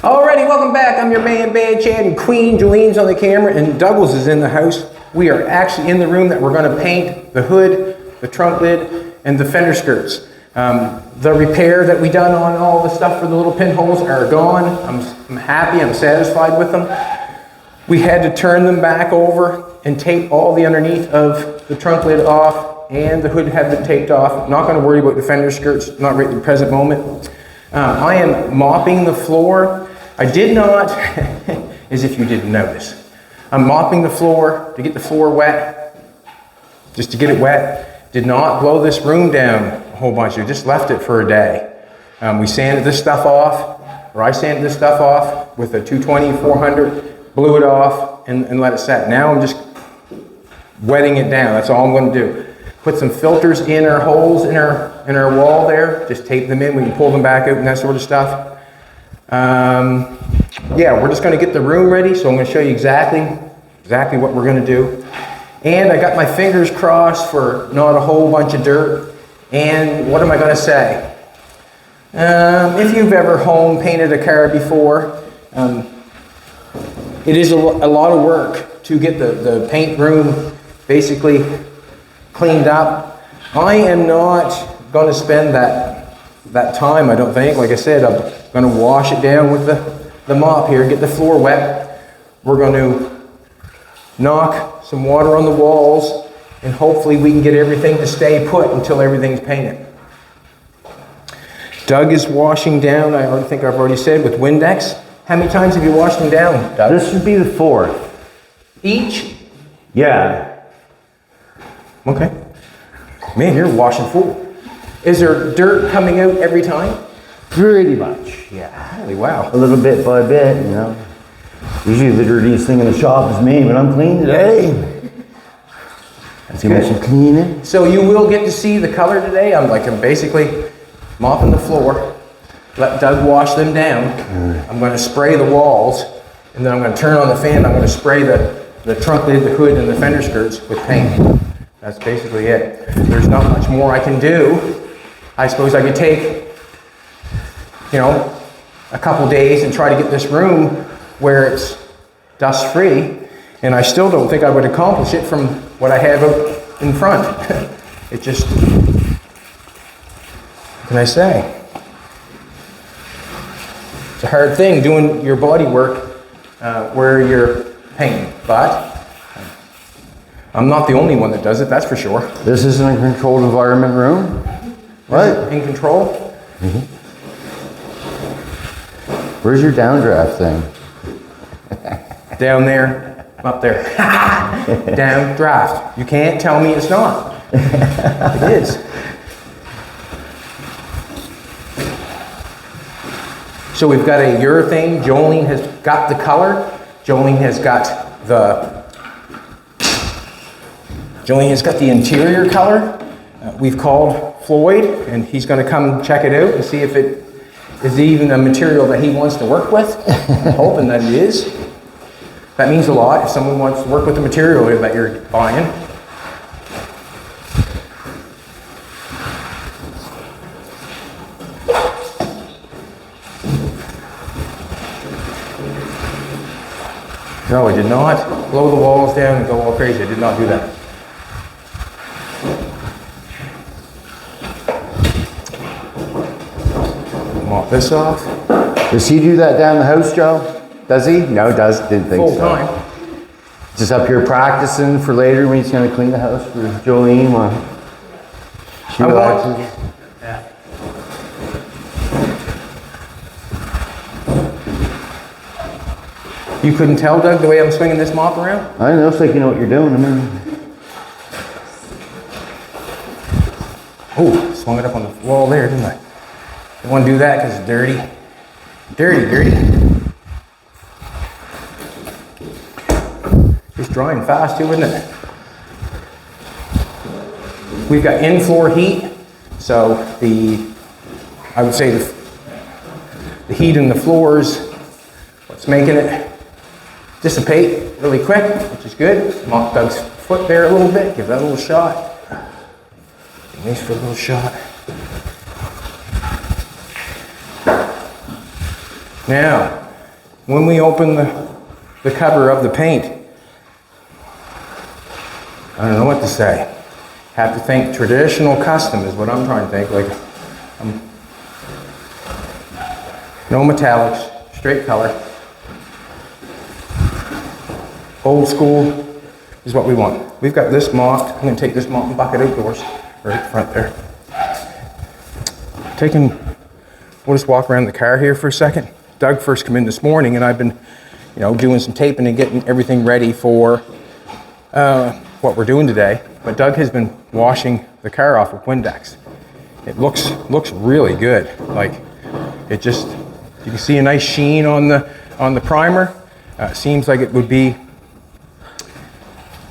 Alrighty, welcome back. I'm your man, Bad Chad, and Queen Jolene's on the camera, and Douglas is in the house. We are actually in the room that we're going to paint the hood, the trunk lid, and the fender skirts. The repair that we done on all the stuff for the little pinholes are gone. I'm happy, I'm satisfied with them. We had to turn them back over and tape all the underneath of the trunk lid off, and the hood had been taped off. Not going to worry about the fender skirts, not right at the present moment. I am mopping the floor. I did not, as if you didn't notice, I'm mopping the floor to get the floor wet, just to get it wet. Did not blow this room down a whole bunch. We just left it for a day. We sanded this stuff off, or I sanded this stuff off with a 220-400, blew it off and let it set. Now I'm just wetting it down. That's all I'm going to do. Put some filters in our holes in our wall there. Just tape them in. We can pull them back out and that sort of stuff. Yeah, we're just going to get the room ready. So I'm going to show you exactly what we're going to do. And I got my fingers crossed for not a whole bunch of dirt. And what am I going to say? If you've ever home painted a car before, it is a lot of work to get the paint room basically cleaned up. I am not going to spend that time, I don't think. Like I said, I'm going to wash it down with the mop here, get the floor wet. We're going to knock some water on the walls, and hopefully we can get everything to stay put until everything's painted. Doug is washing down, I think I've already said, with Windex. How many times have you washed them down, Doug? This should be the fourth. Each? Yeah. Okay. Man, you're washing full. Is there dirt coming out every time? Pretty much, yeah. Holy wow. A little bit by bit, you know. Usually the dirtiest thing in the shop is me, but I'm clean today. That's good. Some cleaning. So you will get to see the color today. I'm basically mopping the floor. Let Doug wash them down. I'm going to spray the walls, and then I'm going to turn on the fan. I'm going to spray the trunk lid, the hood, and the fender skirts with paint. That's basically it. There's not much more I can do. I suppose I could take, a couple days and try to get this room where it's dust free, and I still don't think I would accomplish it from what I have out in front. It just, what can I say? It's a hard thing doing your body work where you're painting, but I'm not the only one that does it, that's for sure. This isn't a controlled environment room? What? In control? Mm-hmm. Where's your downdraft thing? Down there, up there. Downdraft. You can't tell me it's not. It is. So we've got a urethane. Jolene has got the color. Jolene has got the interior color. We've called Floyd, and he's going to come check it out and see if it is even a material that he wants to work with. I'm hoping that it is. That means a lot if someone wants to work with the material that you're buying. No, I did not blow the walls down and go all crazy. I did not do that. Mop this off. Does he do that down the house, Joe? Does he? No, didn't think Full so. time. Just up here practicing for later when he's going to clean the house for Jolene while she relaxes. Yeah. You couldn't tell, Doug, the way I'm swinging this mop around? I know, it's like you know what you're doing. I mean, oh, swung it up on the wall there, didn't I? Don't want to do that because it's dirty. Dirty. It's drying fast too, isn't it? We've got in-floor heat, so I would say the heat in the floors, what's making it dissipate really quick, which is good. Mop Doug's foot there a little bit, give that a little shot. Nice for a little shot. Now, when we open the cover of the paint, I don't know what to say. Have to think traditional custom is what I'm trying to think. Like, no metallics, straight color. Old school is what we want. We've got this mopped. I'm gonna take this mop and bucket outdoors, right front there. We'll just walk around the car here for a second. Doug first came in this morning and I've been, doing some taping and getting everything ready for what we're doing today. But Doug has been washing the car off with Windex. It looks really good. Like, it just, you can see a nice sheen on the primer. Seems like it would be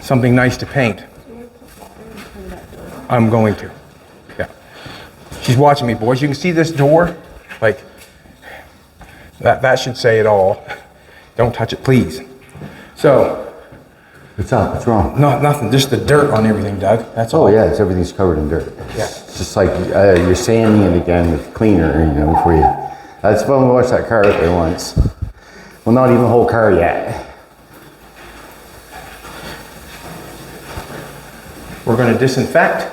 something nice to paint. I'm going to. Yeah. She's watching me, boys. You can see this door. Like, that should say it all. Don't touch it, please. So. What's up? What's wrong? No, nothing. Just the dirt on everything, Doug. That's all. Oh yeah, everything's covered in dirt. Yeah. It's just like you're sanding it again with cleaner, before you. That's when we washed that car out there once. Well, not even the whole car yet. We're going to disinfect.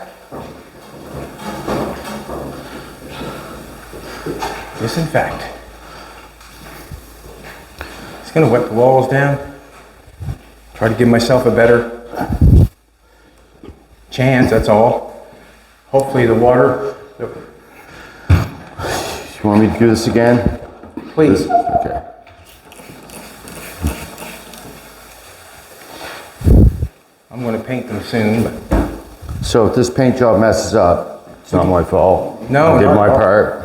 Disinfect. Just going to wipe the walls down. Try to give myself a better chance, that's all. Hopefully the water... You want me to do this again? Please. Okay. I'm going to paint them soon, but... So if this paint job messes up, it's not my fault. No, I did not my at all. part.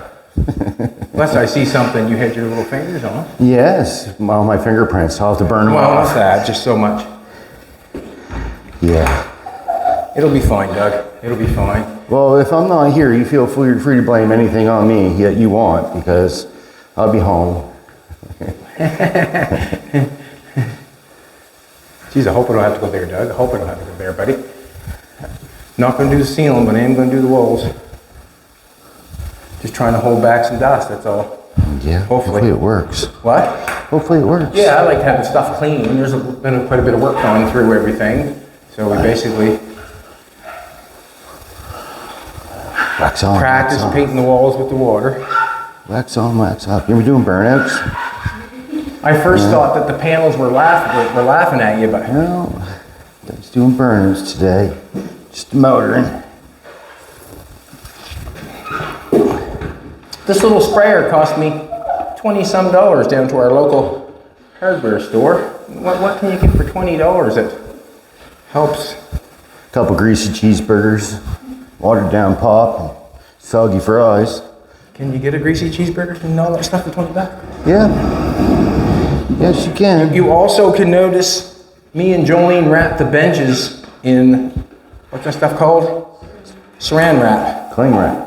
Unless I see something you had your little fingers on. Yes, well, my fingerprints. I'll have to burn them Well, off. not that, just so much. Yeah. It'll be fine, Doug. It'll be fine. Well, if I'm not here, you feel free to blame anything on me that you want, because I'll be home. Geez, I hope I don't have to go there, Doug. I hope I don't have to go there, buddy. Not going to do the ceiling, but I am going to do the walls. Just trying to hold back some dust, that's all. Yeah, hopefully it works. What? Hopefully it works. Yeah, I like having stuff clean. There's been quite a bit of work gone through everything. So we basically Wax on, practice wax on. painting the walls with the water. Wax on, wax up. You ever doing burnouts? I first thought that the panels were laughing at you, but No, just doing burnouts today. Just motoring. this little sprayer cost me $20-some down to our local hardware store. What can you get for $20 that helps? Couple greasy cheeseburgers, watered down pop, and soggy fries. Can you get a greasy cheeseburger and all that stuff for $20? Yeah. Yes, you can. You also can notice me and Jolene wrap the benches in, what's that stuff called? Saran wrap. Cling wrap.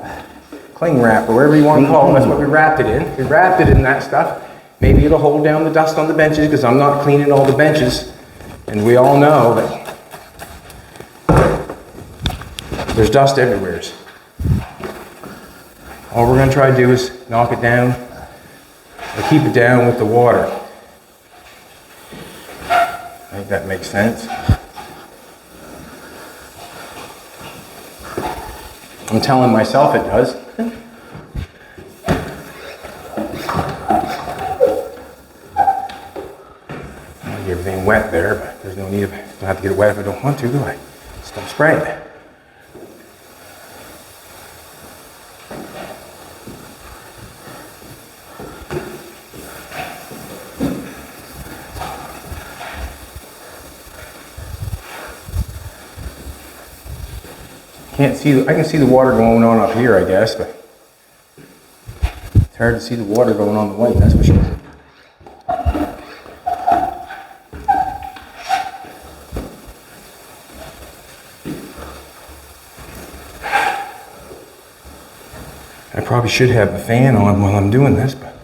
Cling wrap, or whatever you want to call it. That's what we wrapped it in. We wrapped it in that stuff. Maybe it'll hold down the dust on the benches because I'm not cleaning all the benches. And we all know that there's dust everywhere. All we're going to try to do is knock it down or keep it down with the water. I think that makes sense. I'm telling myself it does. I'll get everything wet there, but there's no need of, don't have to get it wet if I don't want to, do I? Just don't spray it. Can't see, I can see the water going on up here, I guess, but it's hard to see the water going on the white, that's for sure. I probably should have the fan on while I'm doing this, but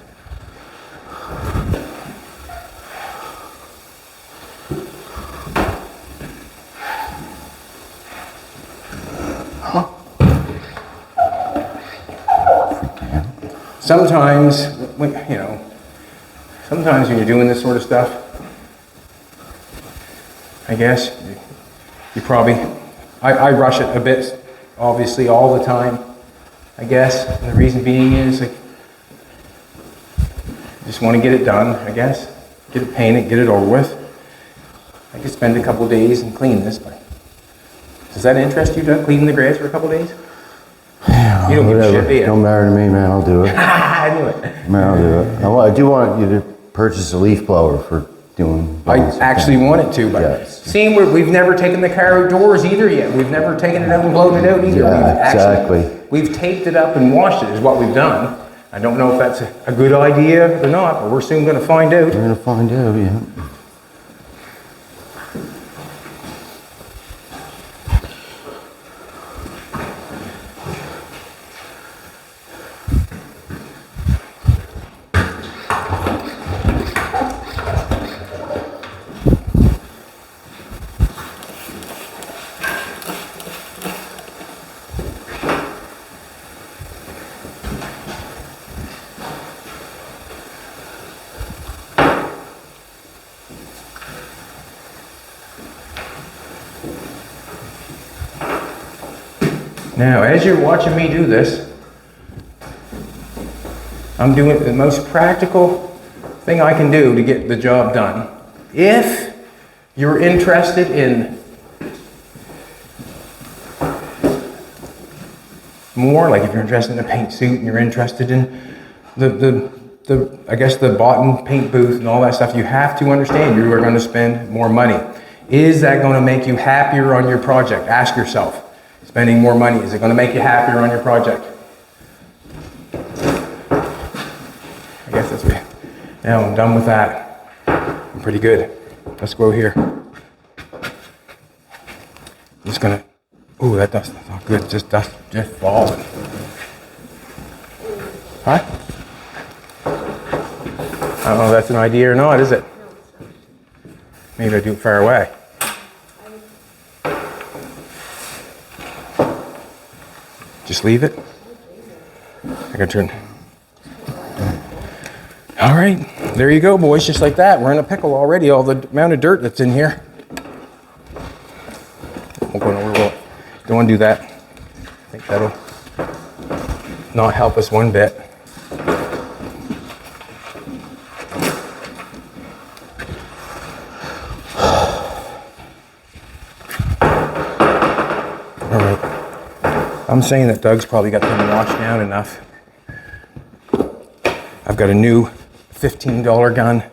sometimes, sometimes when you're doing this sort of stuff, I guess, you probably, I rush it a bit, obviously, all the time, I guess. And the reason being is, like, just want to get it done, I guess. Get it painted, get it over with. I could spend a couple of days and clean this, but does that interest you, Doug, cleaning the grass for a couple of days? Yeah, You don't give a shit, do you? Don't matter to me, man. I'll do it. I knew it. Man, I'll do it. I do want you to purchase a leaf blower for doing. I actually wanted to, but Yes. seeing we've never taken the car outdoors either yet. We've never taken it out and blown it out either. Yeah, exactly. We've taped it up and washed it is what we've done. I don't know if that's a good idea or not, but we're soon going to find out. We're gonna find out, yeah. Now, as you're watching me do this, I'm doing the most practical thing I can do to get the job done. If you're interested in more, like if you're interested in a paint suit and you're interested in I guess the bottom paint booth and all that stuff, you have to understand you are going to spend more money. Is that going to make you happier on your project? Ask yourself. Spending more money, is it going to make you happier on your project? I guess that's me. Now I'm done with that. I'm pretty good. Let's go here. I'm just gonna, ooh, that dust, that's not good. Just dust, just falling. Huh? I don't know if that's an idea or not, is it? Maybe I do it far away. Just leave it. I gotta turn. All right, there you go, boys. Just like that, we're in a pickle already. All the amount of dirt that's in here. We'll go nowhere. Don't want to do that. I think that'll not help us one bit. All right. I'm saying that Doug's probably got them washed down enough. I've got a new $15 gun.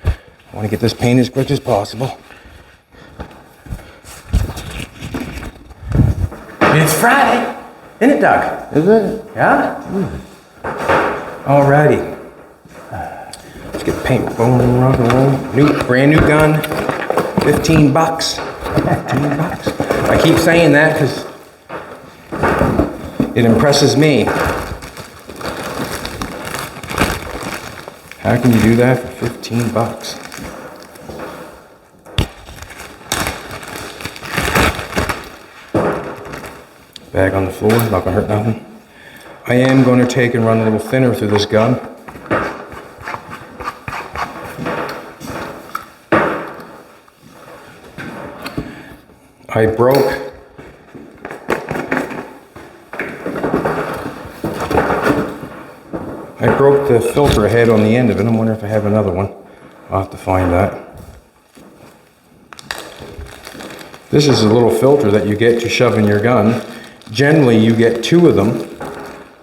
I want to get this paint as quick as possible. It's Friday, isn't it, Doug? Is it? Yeah? Alrighty. Let's get the paint. Boom, rock and roll. Brand new gun. 15 bucks. 15 bucks. I keep saying that because it impresses me. How can you do that for 15 bucks? Bag on the floor, not gonna hurt nothing. I am gonna take and run a little thinner through this gun. I broke the filter head on the end of it. I'm wondering if I have another one. I'll have to find that. This is a little filter that you get to shove in your gun. Generally, you get 2 of them,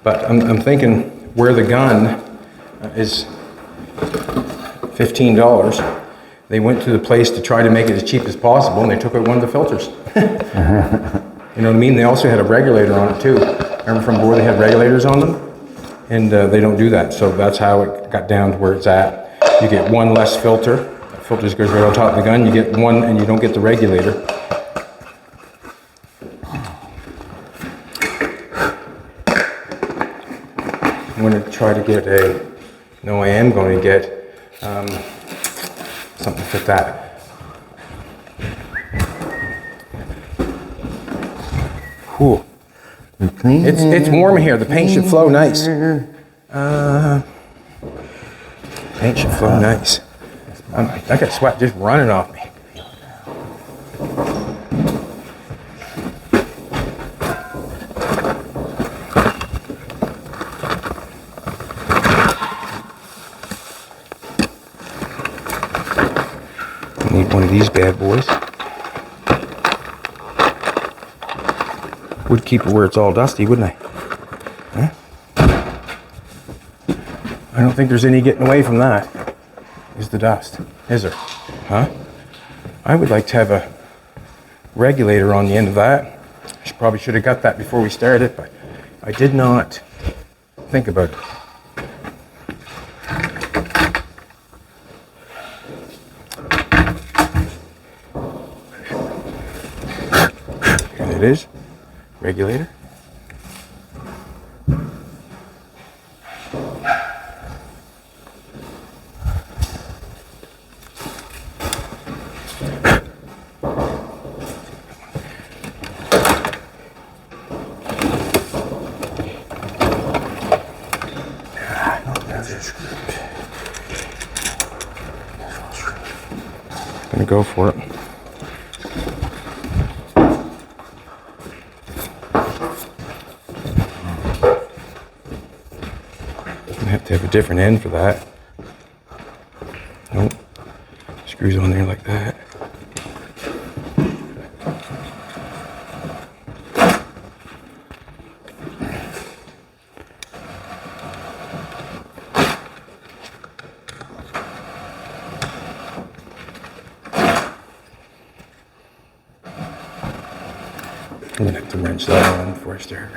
but I'm thinking where the gun is $15, they went to the place to try to make it as cheap as possible, and they took out one of the filters. You know what I mean? They also had a regulator on it too. Remember from before they had regulators on them? And they don't do that, so that's how it got down to where it's at. You get one less filter. That filter goes right on top of the gun. You get one, and you don't get the regulator. I'm going to try to get a. No, I am going to get something to fit that. Whew. It's warm here. The paint should flow nice. Paint should flow nice. I got sweat just running off me. Need one of these bad boys. Would keep it where it's all dusty, wouldn't I? Huh? I don't think there's any getting away from that. Is the dust? Is there? Huh? I would like to have a regulator on the end of that. Probably should have got that before we started, but I did not think about it. And it is. Regulator. Gonna go for it. Have to have a different end for that. Nope. Screws on there like that. I'm gonna have to wrench that on before I start.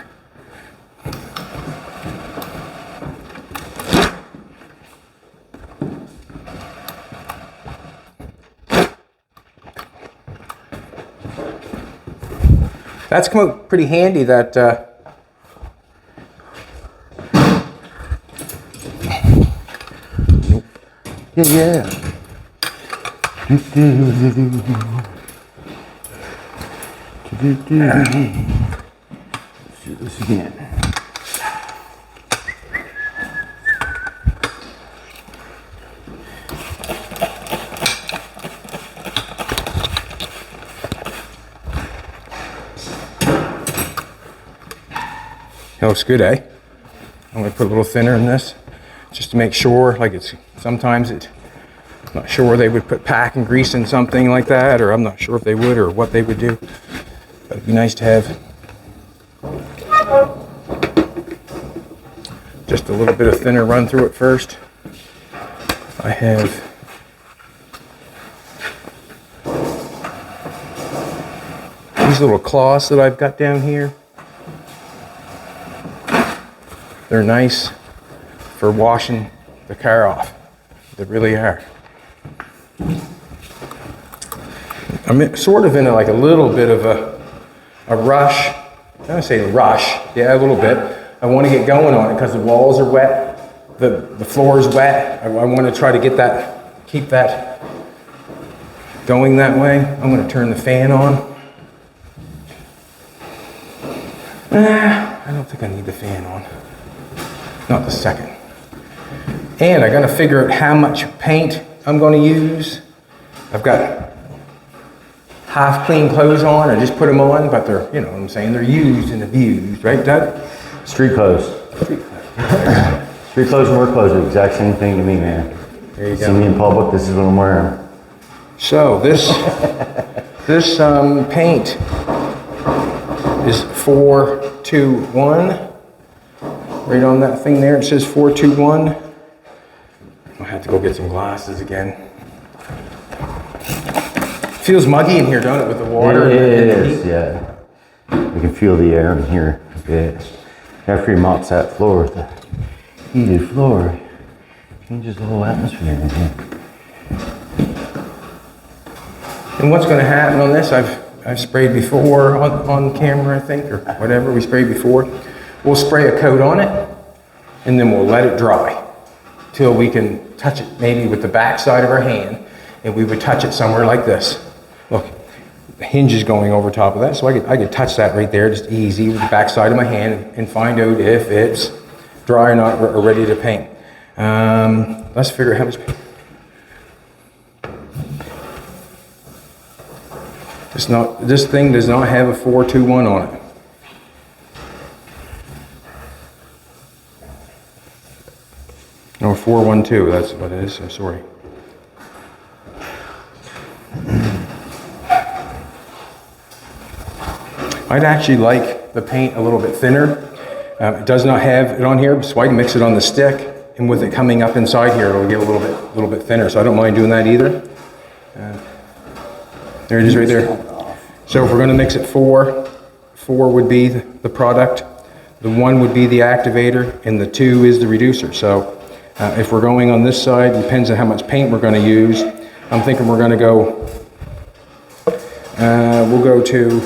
That's come out pretty handy, that Nope. Yeah. Let's do this again. That looks good, eh? I'm gonna put a little thinner in this, just to make sure, like sometimes I'm not sure they would put packing grease in something like that, or I'm not sure if they would or what they would do. But it'd be nice to have just a little bit of thinner run through it first. I have these little cloths that I've got down here. They're nice for washing the car off. They really are. I'm sort of in a little bit of a rush. I'm gonna say rush. Yeah, a little bit. I want to get going on it because the walls are wet, the floor is wet. I want to try to keep that going that way. I'm going to turn the fan on. I don't think I need the fan on. Not the second. And I'm going to figure out how much paint I'm going to use. I've got half clean clothes on. I just put them on, but they're, you know what I'm saying, they're used and abused, right, Doug? Street clothes. Street clothes and work clothes are the exact same thing to me, man. There you go. See me in public, this is what I'm wearing. So this paint is 421. Right on that thing there, it says 421. I'll have to go get some glasses again. Feels muggy in here, don't it, with the water? It is, yeah. You can feel the air in here a bit. After he mops that floor with the heated floor, it changes the whole atmosphere in here. And what's going to happen on this, I've sprayed before on camera, I think, or whatever, we sprayed before. We'll spray a coat on it, and then we'll let it dry till we can touch it maybe with the back side of our hand, and we would touch it somewhere like this. Look, the hinge is going over top of that, so I could touch that right there, just easy with the back side of my hand, and find out if it's dry or not, or ready to paint. Let's figure out how much. This thing does not have a 421 on it. Or 412, that's what it is, I'm sorry. I'd actually like the paint a little bit thinner. It does not have it on here, so I can mix it on the stick, and with it coming up inside here, it'll get a little bit thinner, so I don't mind doing that either. There it is right there. So if we're gonna mix it four would be the product, the 1 would be the activator, and the 2 is the reducer. So if we're going on this side, it depends on how much paint we're gonna use. I'm thinking we're gonna go, we'll go to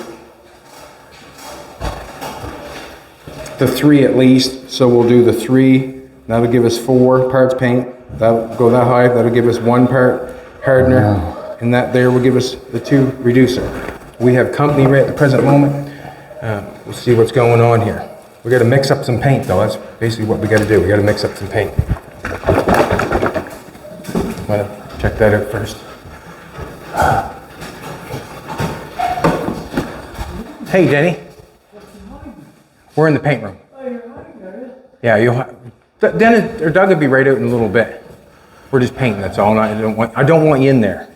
the 3 at least. So we'll do the 3, that'll give us 4 parts paint. That'll go that high, that'll give us 1 part hardener, and that there will give us the 2 reducer. We have company right at the present moment. We'll see what's going on here. We gotta mix up some paint though, that's basically what we gotta do. We gotta mix up some paint. Wanna check that out first? Hey Denny. We're in the paint room. Yeah, Dennis or Doug will be right out in a little bit. We're just painting, that's all. I don't want you in there.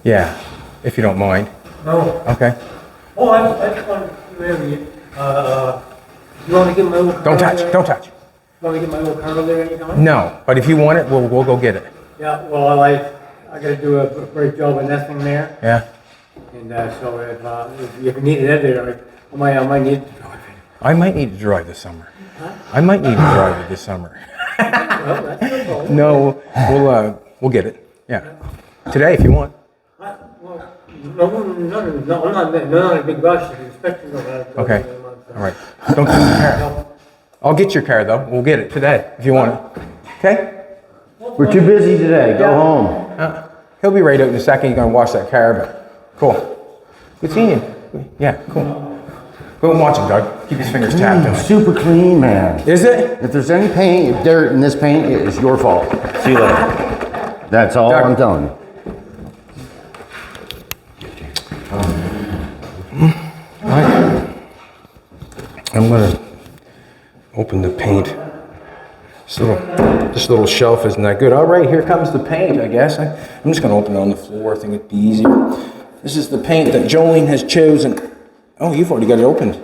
Yeah, if you don't mind. No. Okay. Oh, I just want to you want to get my little car? Don't touch. You want to get my little car over there anytime? No, but if you want it, we'll go get it. Yeah, well, I got to do a great job of nesting there. Yeah. And so if you need it editor, I might need to drive it. I might need to drive this summer. Huh? I might need to drive it this summer. Well, that's no problem. No, we'll get it. Yeah. Today, if you want. Well, no, I'm not in a big rush. The inspections on that. Okay. All right. Don't touch the car. I'll get your car though. We'll get it today if you want it. Okay. We're too busy today. Go home. He'll be right out in a second. He's gonna wash that car, but cool. Good seeing you. Yeah, cool. Go and watch him, Doug. Keep his fingers tapped on it. Super clean, man. Is it? If there's any paint, dirt in this paint, it is your fault. See you later. That's all Doug. I'm telling you. I'm gonna open the paint. This little shelf isn't that good. All right, here comes the paint, I guess. I'm just gonna open it on the floor. I think it'd be easier. This is the paint that Jolene has chosen. Oh, you've already got it opened.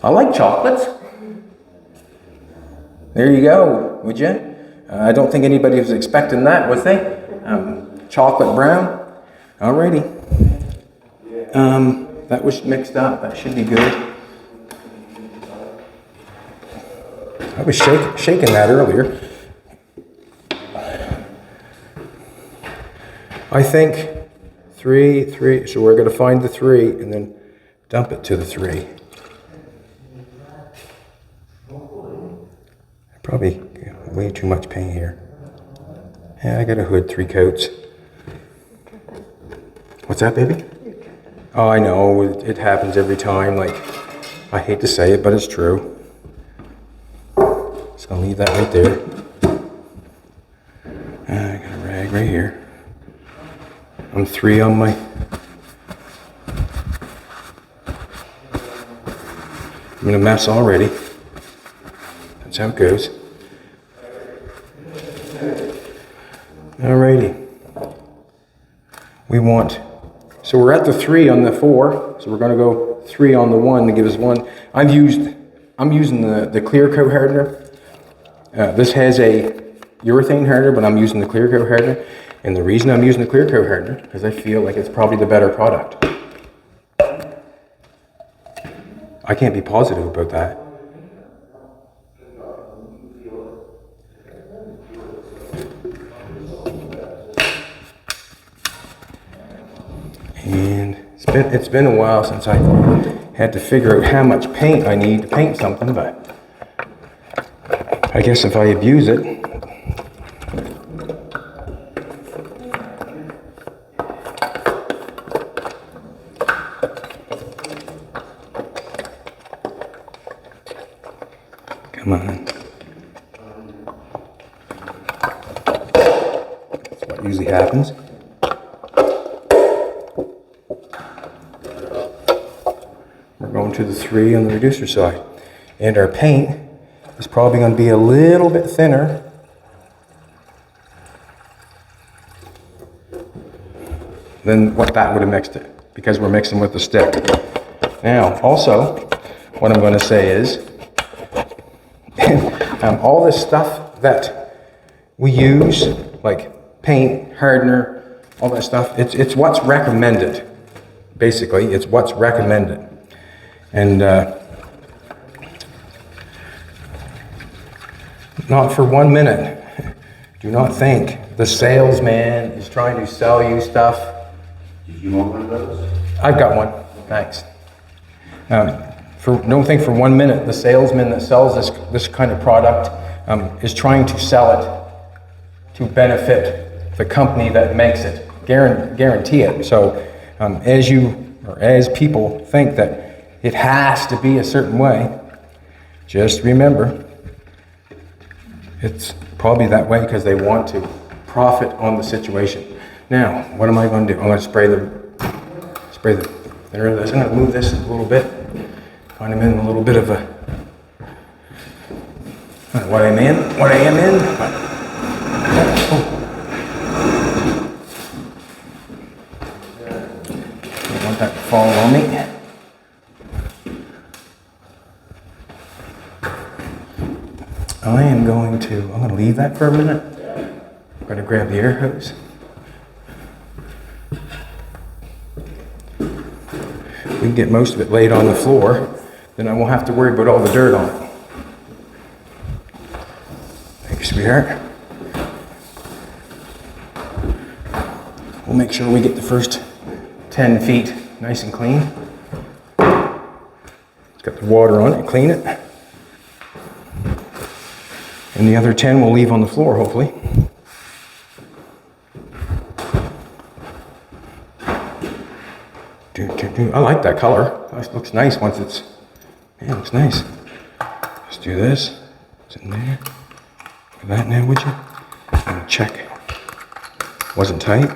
I like chocolates. There you go, would you? I don't think anybody was expecting that, was they? Chocolate brown. Alrighty. That was mixed up. That should be good. I was shaking that earlier. I think 3, so we're going to find the 3 and then dump it to the 3. Probably way too much paint here. Yeah, I got a hood, 3 coats. What's that, baby? Oh, I know, it happens every time. Like, I hate to say it, but it's true. Just gonna leave that right there. I got a rag right here. I'm 3 on my. I'm in a mess already. That's how it goes. Alrighty. So we're at the 3 on the 4. So we're gonna go 3 on the 1 to give us 1. I'm using the clear coat hardener. This has a urethane hardener, but I'm using the clear coat hardener. And the reason I'm using the clear coat hardener, because I feel like it's probably the better product. I can't be positive about that. And it's been a while since I had to figure out how much paint I need to paint something, but I guess if I abuse it, Come on. That's what usually happens. We're going to the 3 on the reducer side. And our paint is probably going to be a little bit thinner than what that would have mixed it, because we're mixing with the stick. Now, also, what I'm going to say is, all this stuff that we use, like paint, hardener, all that stuff, it's what's recommended. Basically, it's what's recommended. And not for 1 minute, do not think the salesman is trying to sell you stuff. Did you want one of those? I've got one, thanks. Don't think for 1 minute the salesman that sells this kind of product is trying to sell it to benefit the company that makes it. Guarantee it. So as people think that it has to be a certain way, just remember it's probably that way because they want to profit on the situation. Now, what am I going to do? I'm going to spray the thinner of this. I'm going to move this a little bit. Find I'm in a little bit of a what I am in. Don't want that to fall on me. I'm going to leave that for a minute. I'm going to grab the air hose. We can get most of it laid on the floor, then I won't have to worry about all the dirt on it. Thank you, sweetheart. We'll make sure we get the first 10 feet nice and clean. It's got the water on it, clean it. And the other 10 we'll leave on the floor, hopefully. I like that color. It looks nice once it's, it looks nice. Let's do this. It's in there. Look at that now, would you? I'm gonna check. Wasn't tight.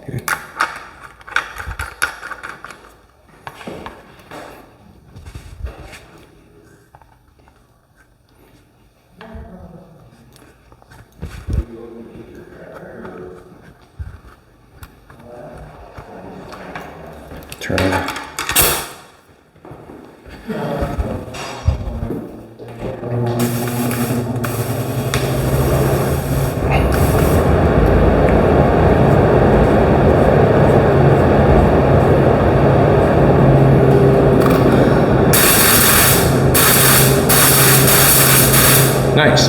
Okay. Turn it. Nice.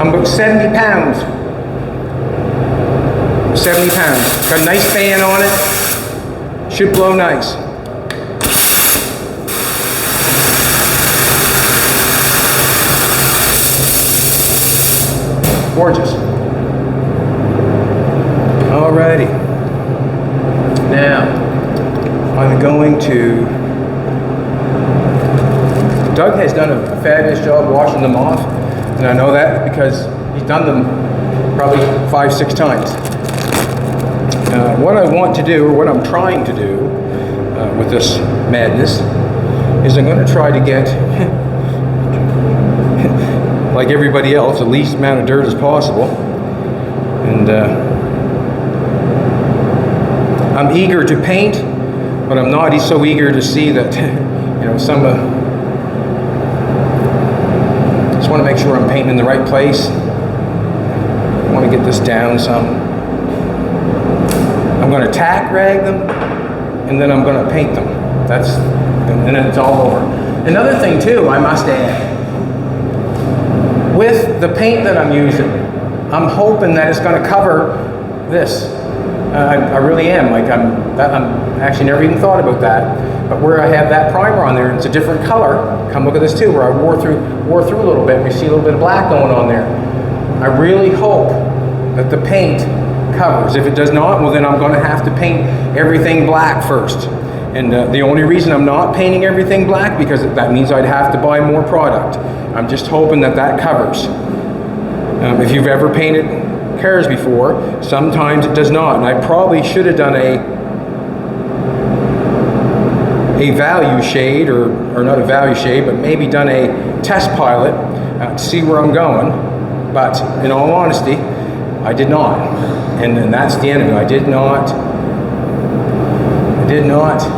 I'm about 70 pounds. 70 pounds. Got a nice fan on it. Should blow nice. Gorgeous. Alrighty. Now, I'm going to... Doug has done a fabulous job washing them off, and I know that because he's done them probably 5-6 times. What I want to do, or what I'm trying to do with this madness, is I'm going to try to get, like everybody else, the least amount of dirt as possible. And I'm eager to paint, but I'm not so eager to see that, some just want to make sure I'm painting in the right place. I want to get this down some. I'm going to tack rag them, and then I'm going to paint them. And then it's all over. Another thing too, I must add, with the paint that I'm using, I'm hoping that it's going to cover this. I really am. Like I'm actually never even thought about that. But where I have that primer on there, and it's a different color. Come look at this too, where I wore through a little bit. We see a little bit of black going on there. I really hope that the paint covers. If it does not, well then I'm going to have to paint everything black first. And the only reason I'm not painting everything black, because that means I'd have to buy more product. I'm just hoping that that covers. If you've ever painted cars before, sometimes it does not. And I probably should have done a value shade, or not a value shade, but maybe done a test pilot to see where I'm going. But in all honesty, I did not. And that's the end of it. I did not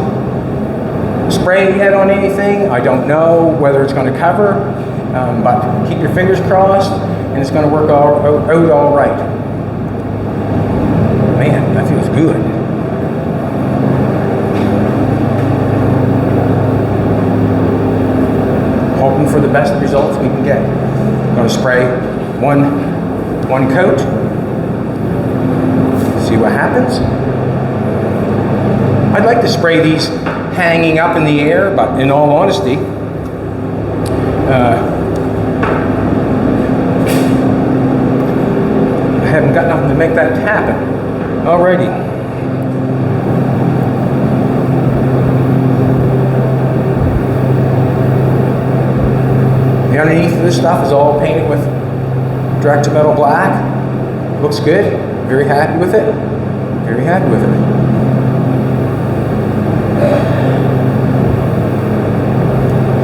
spray yet on anything. I don't know whether it's going to cover, but keep your fingers crossed, and it's going to work out all right. Man, that feels good. Hoping for the best results we can get. I'm going to spray one coat, see what happens. I'd like to spray these hanging up in the air, but in all honesty, I haven't got nothing to make that happen. Alrighty. The underneath of this stuff is all painted with direct to metal black. Looks good. Very happy with it. Very happy with it.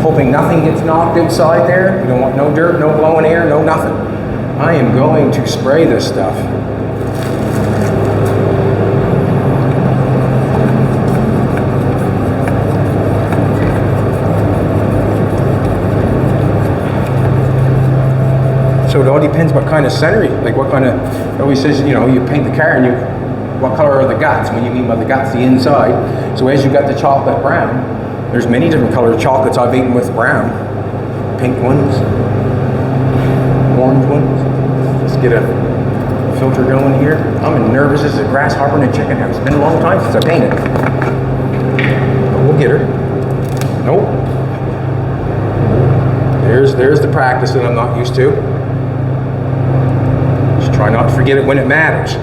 Hoping nothing gets knocked outside there. We don't want no dirt, no blowing air, no nothing. I am going to spray this stuff. So it all depends what kind of center, like what kind of, it always says, you know, you paint the car and what color are the guts? When you mean by the guts, the inside. So as you got the chocolate brown, there's many different colored chocolates I've eaten with brown. Pink ones, orange ones. Let's get a filter going here. I'm as nervous as a grasshopper in a chicken house. It's been a long time since I painted. But we'll get her. Nope. There's the practice that I'm not used to. Just try not to forget it when it matters.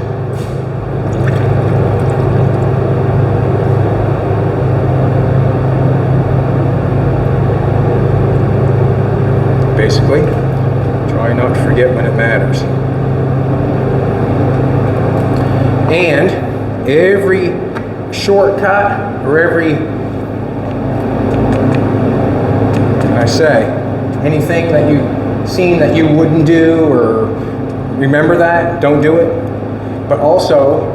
Basically, try not to forget when it matters. And every shortcut, or every, can I say, anything that you've seen that you wouldn't do, or remember that, don't do it. But also,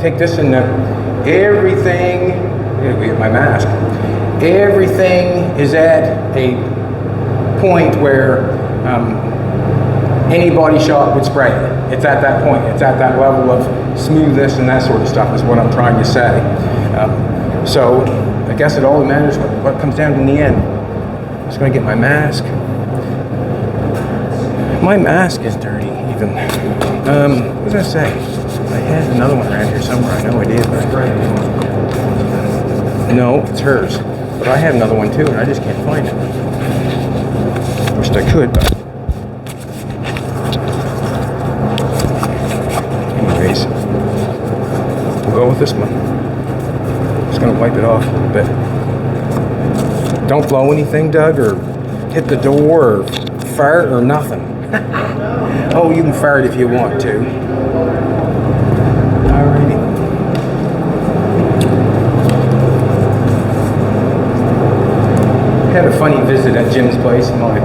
take this in everything, let me get my mask. Everything is at a point where any body shop would spray it. It's at that point. It's at that level of smoothness and that sort of stuff is what I'm trying to say. So I guess it all matters what comes down in the end. I'm just going to get my mask. My mask is dirty even. What was I say? I had another one around here somewhere. I know I did. No, it's hers. But I have another one too, and I just can't find it. Wished I could, but anyways, we'll go with this one. Just gonna wipe it off a little bit. Don't blow anything, Doug, or hit the door, or fart, or nothing. Oh, you can fart if you want to. Alrighty. Had a funny visit at Jim's place, and I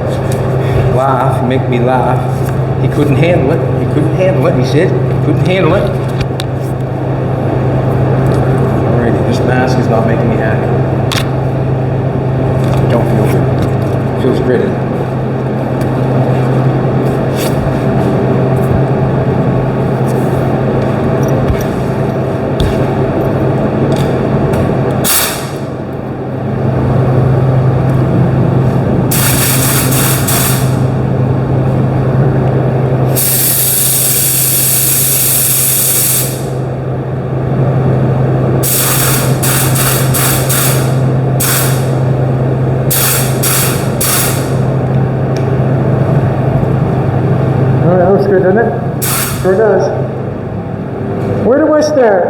laugh, make me laugh. He couldn't handle it. He couldn't handle it. He said, couldn't handle it. Alrighty, this mask is not making me happy. Don't feel good. Feels gritty. Sure does. Where do I start?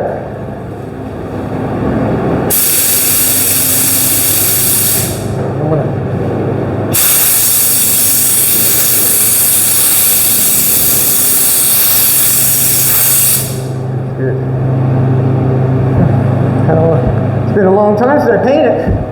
I'm gonna... Here. It's been a long time since I painted.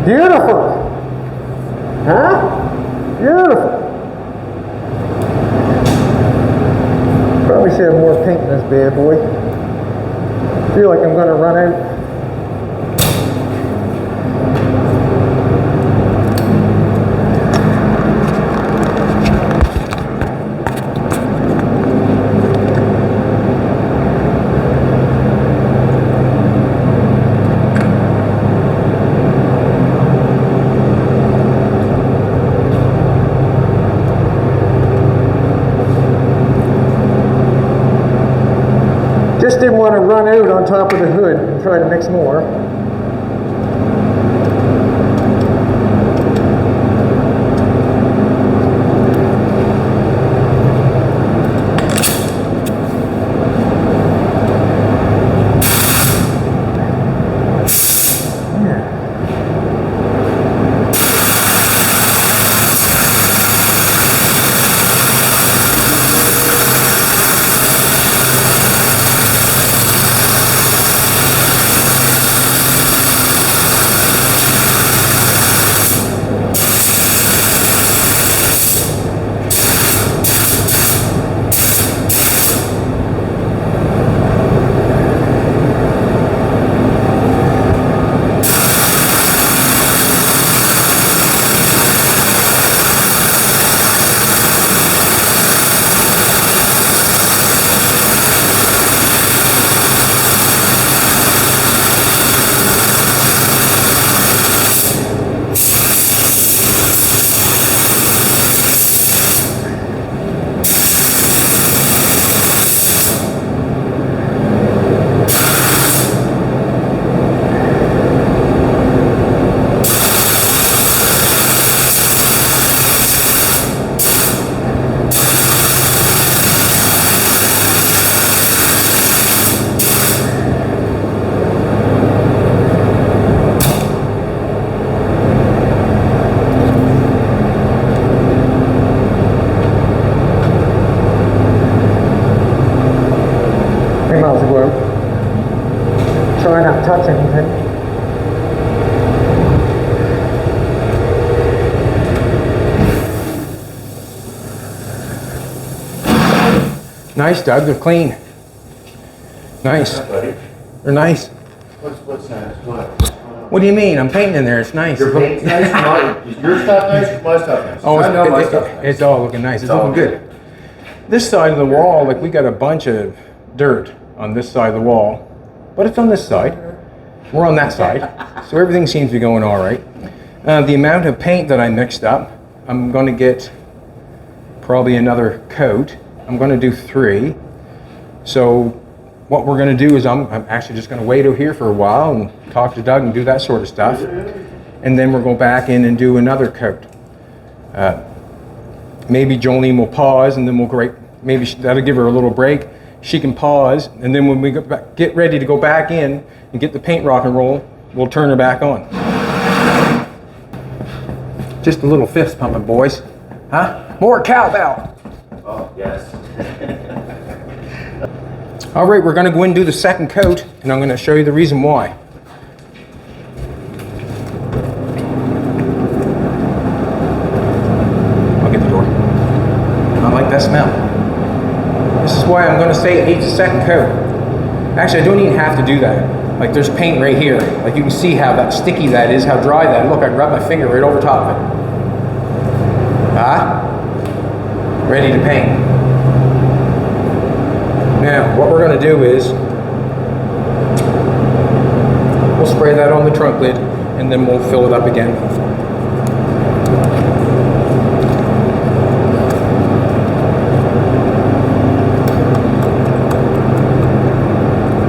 Beautiful. Huh? Beautiful. Probably should have more paint in this bad boy. Feel like I'm gonna run out. Just didn't want to run out on top of the hood and try to mix more. Try not to touch anything. Nice, Doug. They're clean. Nice. Buddy. They're nice. What's nice? What do you mean? I'm painting in there. It's nice. Your paint's nice? Is your stuff nice or my stuff nice? Oh, I know my stuff nice. it's all looking nice. It's looking good. This side of the wall, like we got a bunch of dirt on this side of the wall, but it's on this side. We're on that side, so everything seems to be going all right. The amount of paint that I mixed up, I'm going to get probably another coat. I'm going to do 3. So what we're going to do is I'm actually just going to wait over here for a while and talk to Doug and do that sort of stuff. And then we'll go back in and do another coat. Maybe Jolene will pause, and then maybe that'll give her a little break. She can pause, and then when we get ready to go back in and get the paint rock and roll, we'll turn her back on. Just a little fist pumping, boys. Huh? More cowbell. Oh, yes. All right, we're going to go in and do the second coat, and I'm going to show you the reason why. I'll get the door. I like that smell. This is why I'm going to say it needs a second coat. Actually, I don't even have to do that. Like, there's paint right here. Like, you can see how that sticky that is, how dry that is. Look, I can rub my finger right over top of it. Ready to paint. Now, what we're going to do is we'll spray that on the trunk lid, and then we'll fill it up again.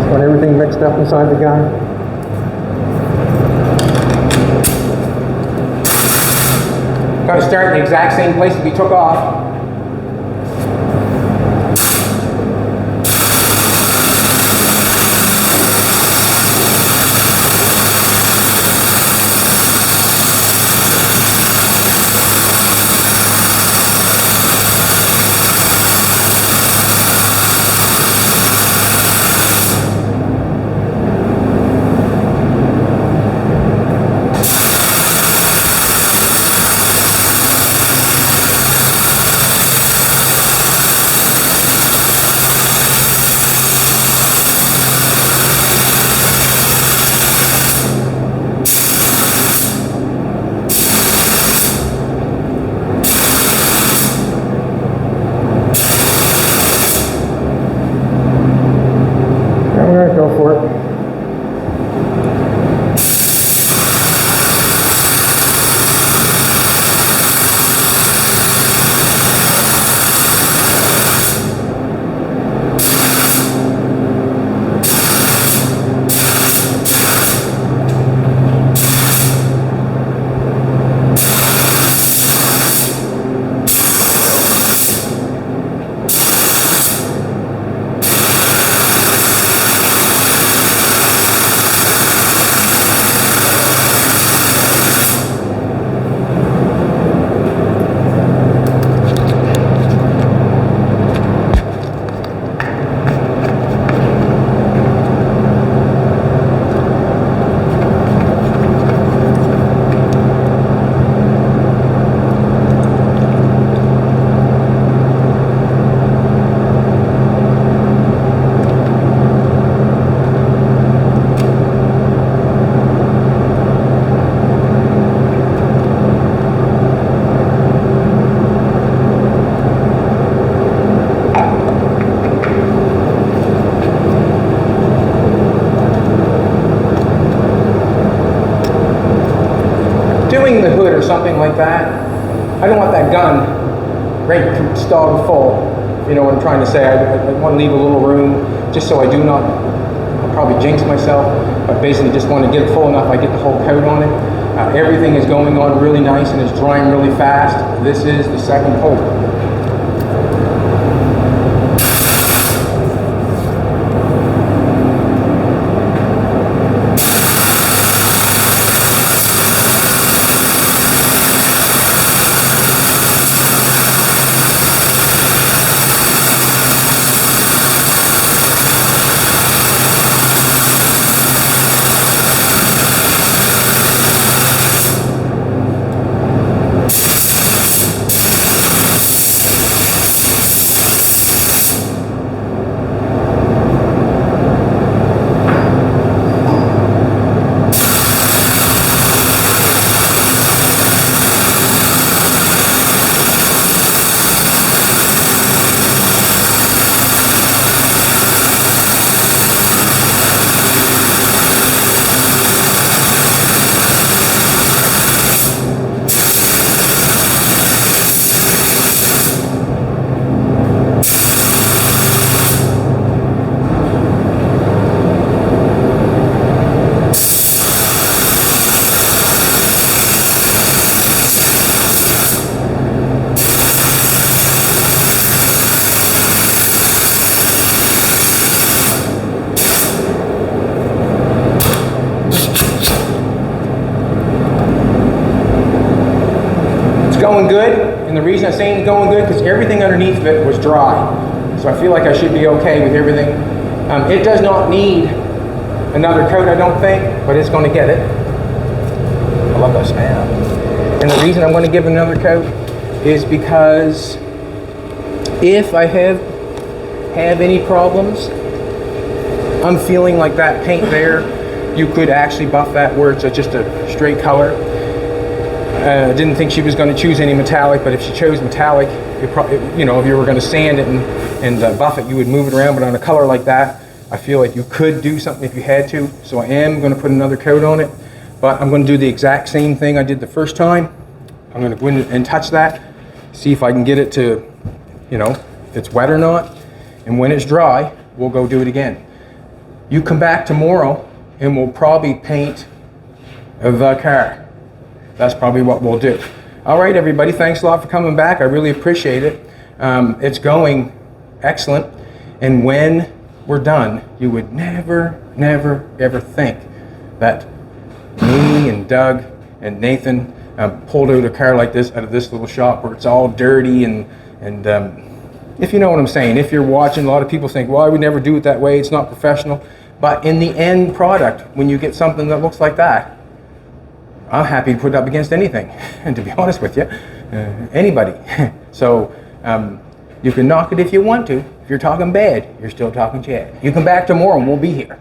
Got everything mixed up inside the gun. Got to start in the exact same place that we took off. Go for it. The hood or something like that, I don't want that gun right stalled full. You know what I'm trying to say? I want to leave a little room just so I do not, I'll probably jinx myself, but basically just want to get it full enough I get the whole coat on it. Everything is going on really nice and it's drying really fast. This is the second coat. going good, and the reason I'm saying it's going good because everything underneath of it was dry. So I feel like I should be okay with everything. It does not need another coat, I don't think, but it's going to get it. I love that smell. And the reason I'm going to give it another coat is because if I have any problems, I'm feeling like that paint there, you could actually buff that where it's just a straight color. I didn't think she was going to choose any metallic, but if she chose metallic, you know, if you were going to sand it and buff it, you would move it around. But on a color like that, I feel like you could do something if you had to. So I am going to put another coat on it, but I'm going to do the exact same thing I did the first time. I'm going to go in and touch that, see if I can get it to, you know, if it's wet or not. And when it's dry, we'll go do it again. You come back tomorrow and we'll probably paint the car. That's probably what we'll do. All right, everybody, thanks a lot for coming back. I really appreciate it. It's going excellent. And when we're done, you would never, ever think that me and Doug and Nathan pulled out a car like this out of this little shop where it's all dirty and if you know what I'm saying. If you're watching, a lot of people think, well, I would never do it that way. It's not professional. But in the end product, when you get something that looks like that, I'm happy to put it up against anything. And to be honest with you, anybody. So you can knock it if you want to. If you're talking bad, you're still talking Chad. You come back tomorrow and we'll be here.